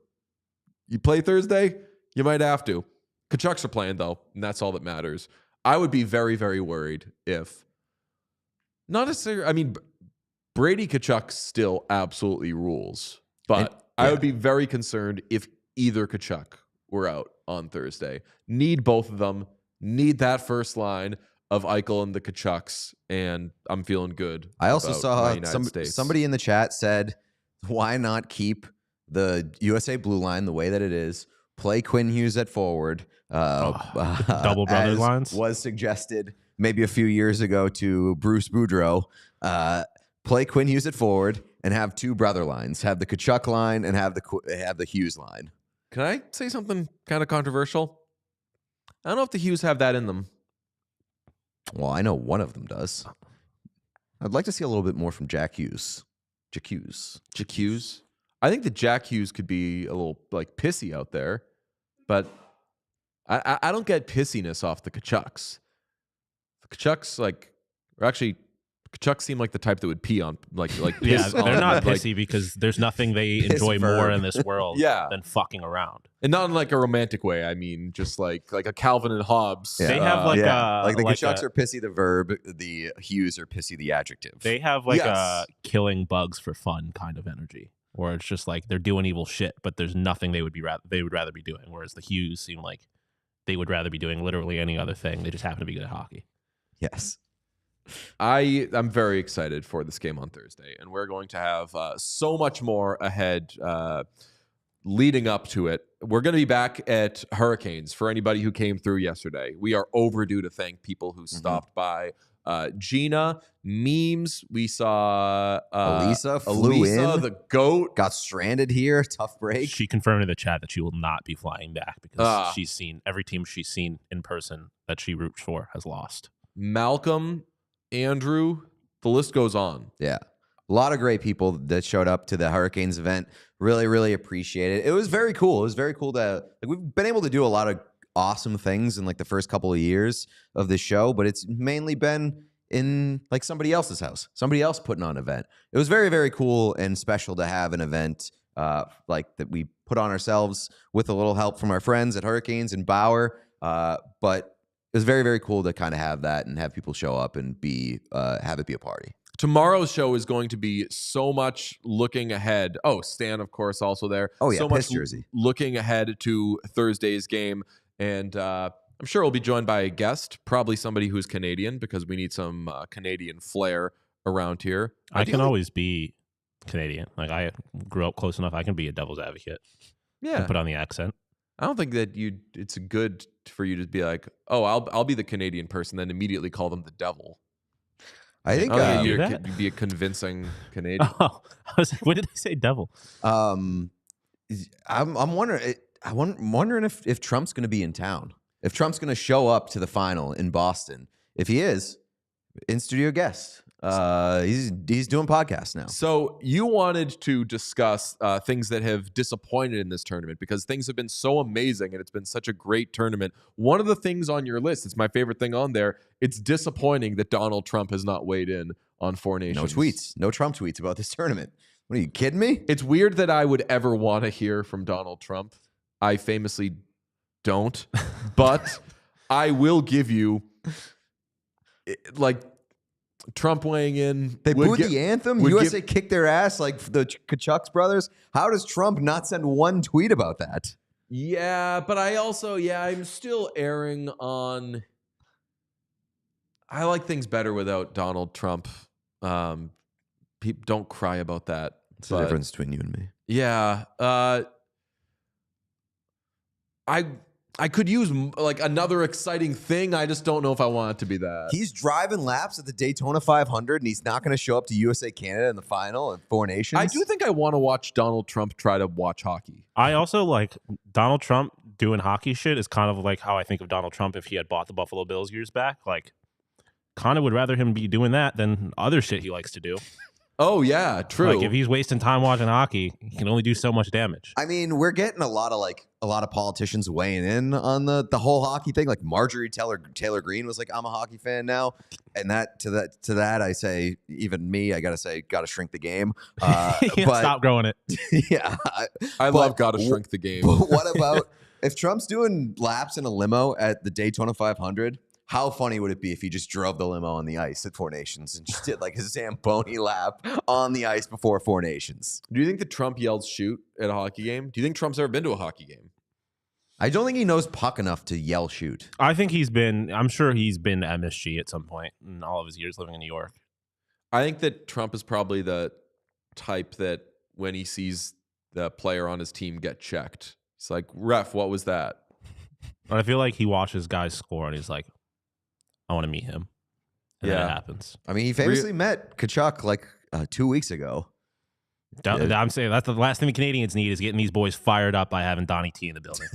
You play Thursday? You might have to. Kachucks are playing, though, and that's all that matters. I would be very, very worried if... Not necessarily... I mean, Brady Kachuk still absolutely rules. But I would be very concerned if either Kachuk were out on Thursday. Need both of them. Need that first line of Eichel and the Kachucks, and I'm feeling good. I also saw somebody in the chat said, why not keep the USA blue line the way that it is, play Quinn Hughes at forward, double brother lines was suggested maybe a few years ago to Bruce Boudreau. Play Quinn Hughes at forward and have two brother lines, have the Kachuk line and have the Hughes line. Can I say something kind of controversial? I don't know if the Hughes have that in them. Well, I know one of them does. I'd like to see a little bit more from Jack Hughes. I think that Jack Hughes could be a little like pissy out there, but I don't get pissiness off the Kachucks. The Kachucks Kachucks seem like the type that would pee on piss Yeah, on, they're not like, pissy because there's nothing they Piss enjoy more verb. in this world Yeah. than fucking around. and not in like a romantic way. I mean, just like a Calvin and Hobbes. Yeah. They have like a Like the like Kachucks a- are pissy the verb, the Hughes are pissy the adjective. They have like Yes. a killing bugs for fun kind of energy, where it's just like they're doing evil shit, but there's nothing they would rather be doing. Whereas the Hughes seem like they would rather be doing literally any other thing. They just happen to be good at hockey. Yes. I'm very excited for this game on Thursday, and we're going to have so much more ahead leading up to it. We're going to be back at Hurricanes for anybody who came through yesterday. We are overdue to thank people who stopped by. Gina, memes. We saw Elisa flew in. the GOAT. Got stranded here. Tough break. She confirmed in the chat that she will not be flying back because Ah. she's seen every team she's seen in person that she roots for has lost. Malcolm, Andrew, the list goes on. Yeah. A lot of great people that showed up to the Hurricanes event. Really, really appreciate it. It was very cool. It was very cool to we've been able to do a lot of awesome things in like the first couple of years of the show, but it's mainly been in like somebody else's house, somebody else putting on an event. It was very, very cool and special to have an event like that we put on ourselves with a little help from our friends at Hurricanes and Bauer. But it was very, very cool to kind of have that and have people show up and have it be a party. Tomorrow's show is going to be so much looking ahead. Oh, Stan, of course, also there. Oh, yeah, so piss much jersey. looking ahead to Thursday's game. And I'm sure we'll be joined by a guest, probably somebody who's Canadian, because we need some Canadian flair around here. I can always be Canadian. Like I grew up close enough. I can be a devil's advocate. Yeah. Put on the accent. I don't think that it's good for you to be like, oh, I'll be the Canadian person, then immediately call them the devil. I think you'd be a convincing Canadian. Oh, I was like, what did I say, devil? I'm wondering. I'm wondering if Trump's going to be in town. If Trump's going to show up to the final in Boston. If he is, in studio guest. He's doing podcasts now. So you wanted to discuss things that have disappointed in this tournament because things have been so amazing and it's been such a great tournament. One of the things on your list, it's my favorite thing on there, it's disappointing that Donald Trump has not weighed in on Four Nations. No tweets. No Trump tweets about this tournament. What are you kidding me? It's weird that I would ever want to hear from Donald Trump. I famously don't, but I will give you like Trump weighing in. They booed the anthem. would USA kicked their ass like the Kachucks brothers. How does Trump not send one tweet about that? Yeah, but I'm still erring on. I like things better without Donald Trump. People don't cry about that. It's the difference between you and me. Yeah. I could use like another exciting thing. I just don't know if I want it to be that. He's driving laps at the Daytona 500, and he's not going to show up to USA Canada in the final at Four Nations. I do think I want to watch Donald Trump try to watch hockey. I also like Donald Trump doing hockey shit is kind of like how I think of Donald Trump if he had bought the Buffalo Bills years back. Like, kind of would rather him be doing that than other shit he likes to do. Oh yeah, true. Like if he's wasting time watching hockey, he can only do so much damage. I mean, we're getting a lot of politicians weighing in on the whole hockey thing. Like Marjorie Taylor Greene was like, "I'm a hockey fan now," and to that, I say, even me, I gotta shrink the game. But stop growing it. Yeah, I love gotta shrink the game. But what about if Trump's doing laps in a limo at the Daytona 500? How funny would it be if he just drove the limo on the ice at Four Nations and just did like his Zamboni lap on the ice before Four Nations? Do you think that Trump yells shoot at a hockey game? Do you think Trump's ever been to a hockey game? I don't think he knows puck enough to yell shoot. I'm sure he's been to MSG at some point in all of his years living in New York. I think that Trump is probably the type that when he sees the player on his team get checked, it's like, ref, what was that? But I feel like he watches guys score and he's like, I want to meet him. And then it happens. I mean, he famously met Kachuk like 2 weeks ago. I'm saying that's the last thing the Canadians need is getting these boys fired up by having Donnie T in the building.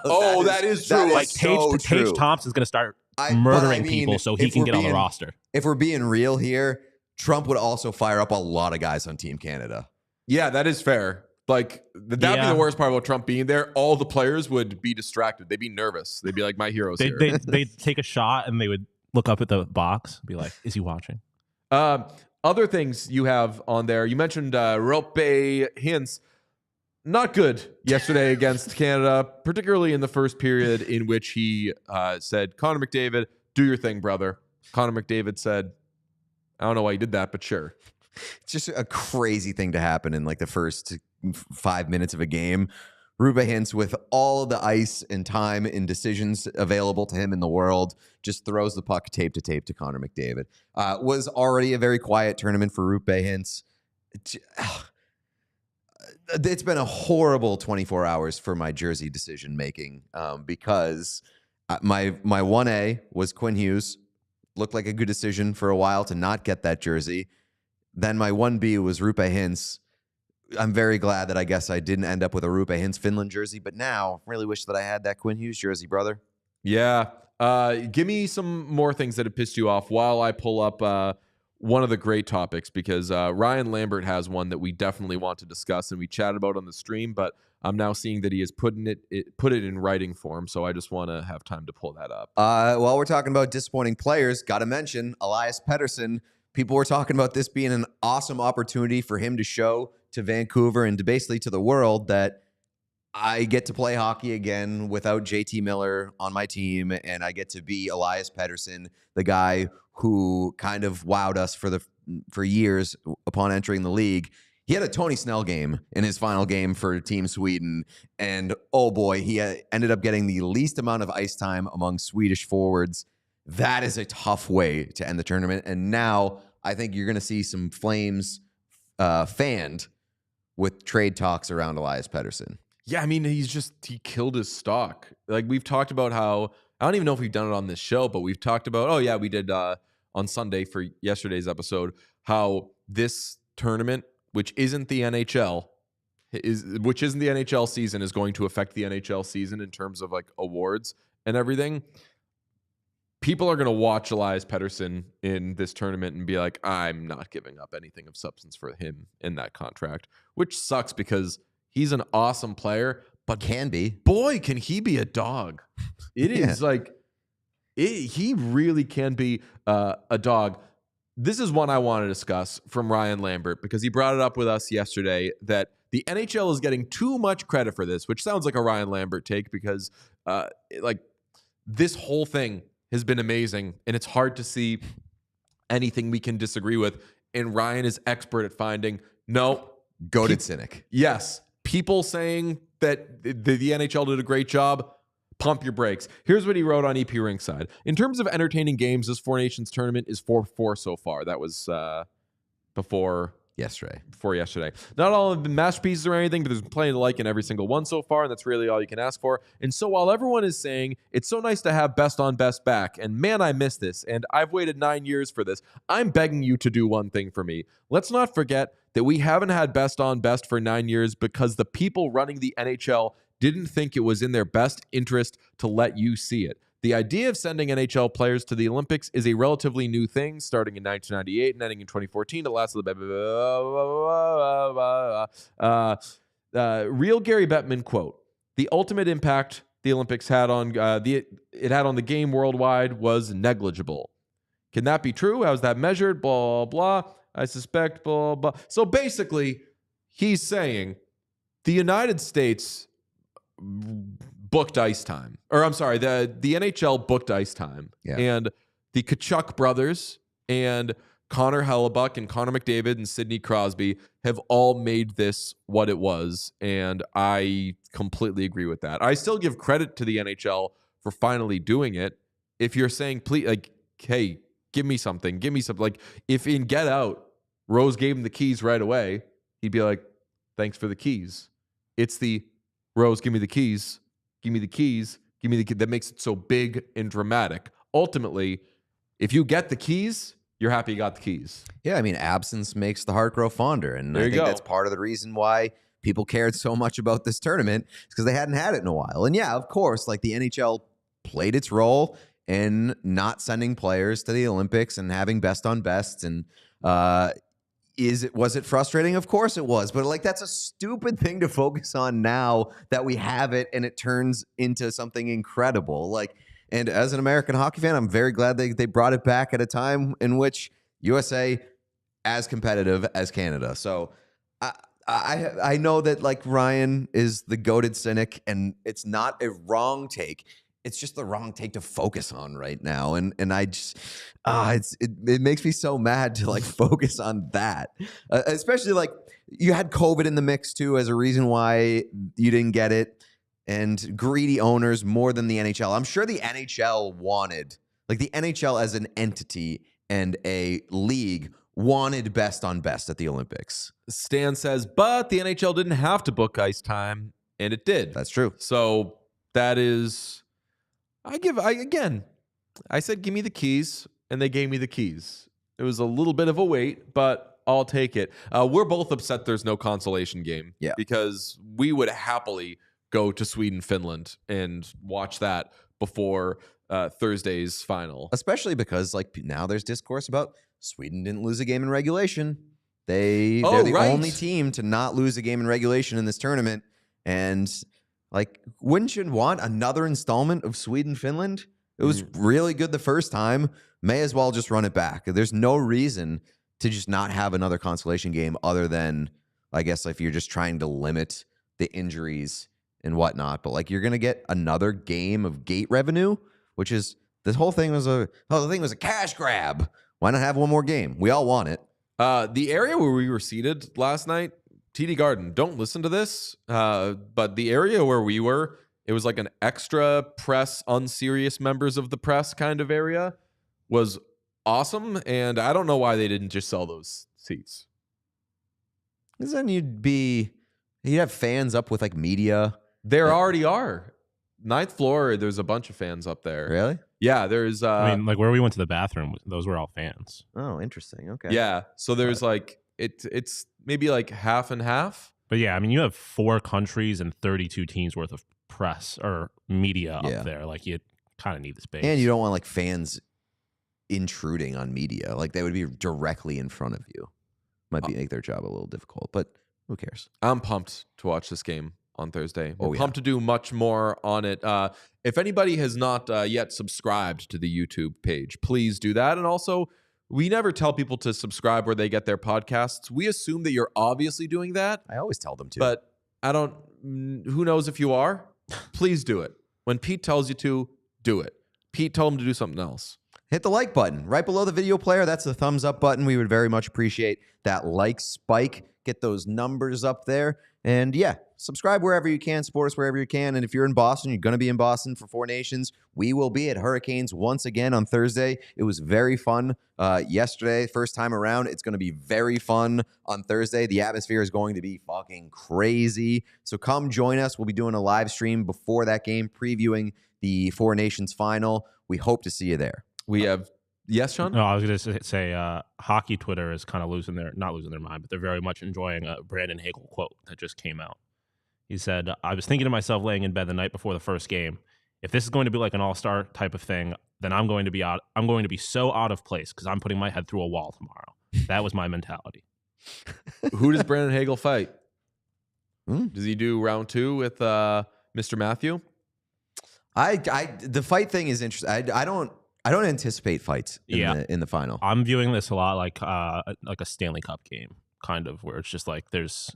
That is true. Like Tage Thompson's going to start murdering people so he can get on the roster. If we're being real here, Trump would also fire up a lot of guys on Team Canada. Yeah, that is fair. Like, that'd be the worst part about Trump being there. All the players would be distracted. They'd be nervous. They'd be like, my hero's here. They'd take a shot and they would look up at the box and be like, is he watching? Other things you have on there. You mentioned Rope Hintz. Not good yesterday against Canada, particularly in the first period in which he said, Connor McDavid, do your thing, brother. Connor McDavid said, I don't know why you did that, but sure. It's just a crazy thing to happen in like the first 5 minutes of a game. Roope Hintz, with all of the ice and time and decisions available to him in the world, just throws the puck tape to tape to Connor McDavid. Was already a very quiet tournament for Roope Hintz. It's been a horrible 24 hours for my jersey decision making because my 1A was Quinn Hughes. Looked like a good decision for a while to not get that jersey. Then my 1B was Roope Hintz. I'm very glad that I guess I didn't end up with a Roope Hintz Finland jersey, but now I really wish that I had that Quinn Hughes jersey, brother. Yeah. Give me some more things that have pissed you off while I pull up one of the great topics, because Ryan Lambert has one that we definitely want to discuss and we chatted about on the stream, but I'm now seeing that he has put it in writing form, so I just want to have time to pull that up. While we're talking about disappointing players, got to mention Elias Pettersson. People were talking about this being an awesome opportunity for him to show to Vancouver and to basically to the world that I get to play hockey again without JT Miller on my team, and I get to be Elias Pettersson, the guy who kind of wowed us for years upon entering the league. He had a Tony Snell game in his final game for Team Sweden, and oh boy, he ended up getting the least amount of ice time among Swedish forwards. That is a tough way to end the tournament, and now I think you're going to see some Flames fanned with trade talks around Elias Pettersson. Yeah, I mean, he killed his stock. Like, we've talked about how, I don't even know if we've done it on this show, but we've talked about, oh yeah, we did on Sunday for yesterday's episode, how this tournament, which isn't the NHL season, is going to affect the NHL season in terms of like awards and everything. People are going to watch Elias Pettersson in this tournament and be like, I'm not giving up anything of substance for him in that contract, which sucks because he's an awesome player, but can be. Boy, can he be a dog. It is he really can be a dog. This is one I want to discuss from Ryan Lambert, because he brought it up with us yesterday that the NHL is getting too much credit for this, which sounds like a Ryan Lambert take, because this whole thing has been amazing, and it's hard to see anything we can disagree with. And Ryan is expert at finding goated cynic. Yes. People saying that the NHL did a great job, pump your brakes. Here's what he wrote on EP Rinkside. In terms of entertaining games, this Four Nations tournament is 4-4 so far. That was before yesterday. Not all have been masterpieces or anything, but there's plenty to like in every single one so far, and that's really all you can ask for. And so while everyone is saying it's so nice to have best on best back, and man, I miss this, and I've waited 9 years for this, I'm begging you to do one thing for me. Let's not forget that we haven't had best on best for 9 years because the people running the NHL didn't think it was in their best interest to let you see it. The idea of sending NHL players to the Olympics is a relatively new thing, starting in 1998 and ending in 2014. It lasted real Gary Bettman quote: "The ultimate impact the Olympics had on the game worldwide was negligible." Can that be true? How's that measured? Blah blah. I suspect blah blah. So basically, he's saying the United States booked ice time. Or I'm sorry, the NHL booked ice time. Yeah. And the Tkachuk brothers and Connor Hellebuck and Connor McDavid and Sidney Crosby have all made this what it was. And I completely agree with that. I still give credit to the NHL for finally doing it. If you're saying, please, like, hey, give me something. Like, if in Get Out, Rose gave him the keys right away, he'd be like, thanks for the keys. It's the Rose, give me the keys. Give me the keys. Give me the key. That makes it so big and dramatic. Ultimately, if you get the keys, you're happy you got the keys. Yeah, I mean, absence makes the heart grow fonder. And I think that's part of the reason why people cared so much about this tournament, is because they hadn't had it in a while. And yeah, of course, like, the NHL played its role in not sending players to the Olympics and having best on bests. And Was it frustrating? Of course it was. But like, that's a stupid thing to focus on now that we have it and it turns into something incredible. Like, and as an American hockey fan, I'm very glad they brought it back at a time in which USA as competitive as Canada. So I know that like Ryan is the goated cynic, and it's not a wrong take. It's just the wrong take to focus on right now. And I just, it makes me so mad to like focus on that. Especially like you had COVID in the mix too as a reason why you didn't get it. And greedy owners more than the NHL. I'm sure the NHL wanted, like the NHL as an entity and a league wanted best on best at the Olympics. Stan says, but the NHL didn't have to book ice time, and it did. That's true. So that is, I said, give me the keys, and they gave me the keys. It was a little bit of a wait, but I'll take it. We're both upset there's no consolation game. Yeah. Because we would happily go to Sweden, Finland, and watch that before Thursday's final. Especially because like now there's discourse about Sweden didn't lose a game in regulation. They're the only team to not lose a game in regulation in this tournament. And like, wouldn't you want another installment of Sweden, Finland? It was really good the first time. May as well just run it back. There's no reason to just not have another consolation game other than, I guess, if you're just trying to limit the injuries and whatnot. But like, you're going to get another game of gate revenue, which is, this whole thing was the thing was a cash grab. Why not have one more game? We all want it. The area where we were seated last night, TD Garden, don't listen to this, but the area where we were, it was like an extra press, unserious members of the press kind of area, was awesome. And I don't know why they didn't just sell those seats. Because then you'd have fans up with like media. There already are. Ninth floor, there's a bunch of fans up there. Really? Yeah, there's... I mean, like where we went to the bathroom, those were all fans. Oh, interesting. Okay. Yeah, so there's like, it's maybe like half and half. But yeah, I mean, you have 4 countries and 32 teams worth of press or media up there. Like, you kind of need the space. And you don't want like fans intruding on media. Like, they would be directly in front of you. Might make their job a little difficult, but who cares? I'm pumped to watch this game on Thursday. We're pumped to do much more on it. If anybody has not yet subscribed to the YouTube page, please do that. And also, we never tell people to subscribe where they get their podcasts. We assume that you're obviously doing that. I always tell them to. But I don't, who knows if you are? Please do it. When Pete tells you to, do it. Pete told him to do something else. Hit the like button right below the video player. That's the thumbs up button. We would very much appreciate that like spike. Get those numbers up there. And yeah, subscribe wherever you can. Support us wherever you can. And if you're in Boston, you're going to be in Boston for Four Nations. We will be at Hurricanes once again on Thursday. It was very fun yesterday, first time around. It's going to be very fun on Thursday. The atmosphere is going to be fucking crazy. So come join us. We'll be doing a live stream before that game, previewing the Four Nations final. We hope to see you there. We have... Yes, Sean? No, I was going to say hockey Twitter is kind of not losing their mind, but they're very much enjoying a Brandon Hagel quote that just came out. He said, I was thinking to myself laying in bed the night before the first game, if this is going to be like an all-star type of thing, then I'm going to be so out of place because I'm putting my head through a wall tomorrow. That was my mentality. Who does Brandon Hagel fight? Does he do round 2 with Mr. Matthew? The fight thing is interesting. I don't anticipate fights in the final. I'm viewing this a lot like a Stanley Cup game, kind of, where it's just like there's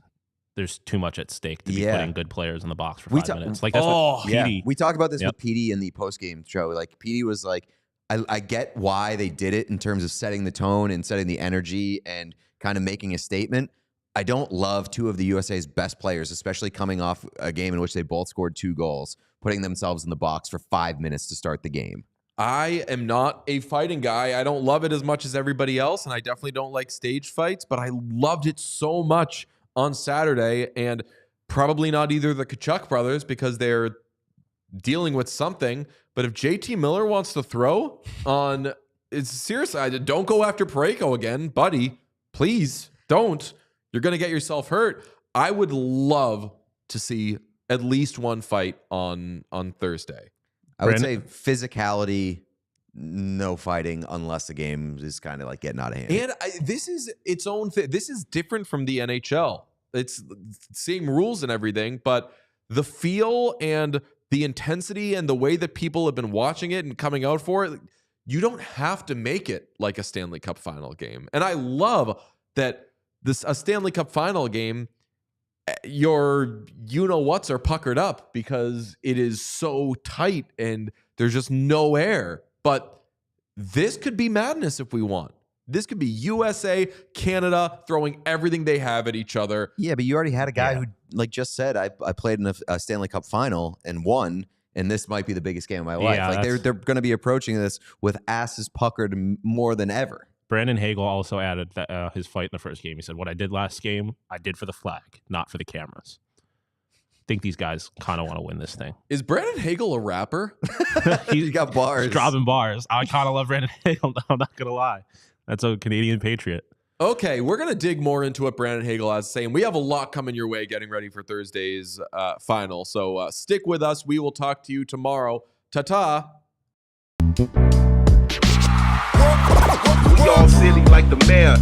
too much at stake to be putting good players in the box for 5 minutes. Like that's what PD. We talked about this with PD in the post-game show. Like PD was like, I get why they did it in terms of setting the tone and setting the energy and kind of making a statement. I don't love 2 of the USA's best players, especially coming off a game in which they both scored 2 goals, putting themselves in the box for 5 minutes to start the game. I am not a fighting guy. I don't love it as much as everybody else, and I definitely don't like stage fights, but I loved it so much on Saturday, and probably not either the Kachuk brothers because they're dealing with something, but if JT Miller wants to throw on, it's serious. Don't go after Parayko again, buddy. Please don't. You're going to get yourself hurt. I would love to see at least one fight on Thursday. I would say physicality no fighting unless the game is kind of like getting out of hand. And this is its own thing. This is different from the NHL. It's same rules and everything, but the feel and the intensity and the way that people have been watching it and coming out for it, you don't have to make it like a Stanley Cup final game. And I love that a Stanley Cup final game, your you-know-whats are puckered up because it is so tight and there's just no air. But this could be madness if we want. This could be USA, Canada throwing everything they have at each other. Yeah, but you already had a guy who, like, just said, I played in a Stanley Cup final and won, and this might be the biggest game of my life. Like they're going to be approaching this with asses puckered more than ever. Brandon Hagel also added that his fight in the first game. He said, "What I did last game, I did for the flag, not for the cameras." I think these guys kind of want to win this thing. Is Brandon Hagel a rapper? He's got bars. He's dropping bars. I kind of love Brandon Hagel. I'm not gonna lie. That's a Canadian patriot. Okay, we're going to dig more into what Brandon Hagel has to say, and we have a lot coming your way getting ready for Thursday's final. So stick with us. We will talk to you tomorrow. Ta-ta. We all silly like the mayor.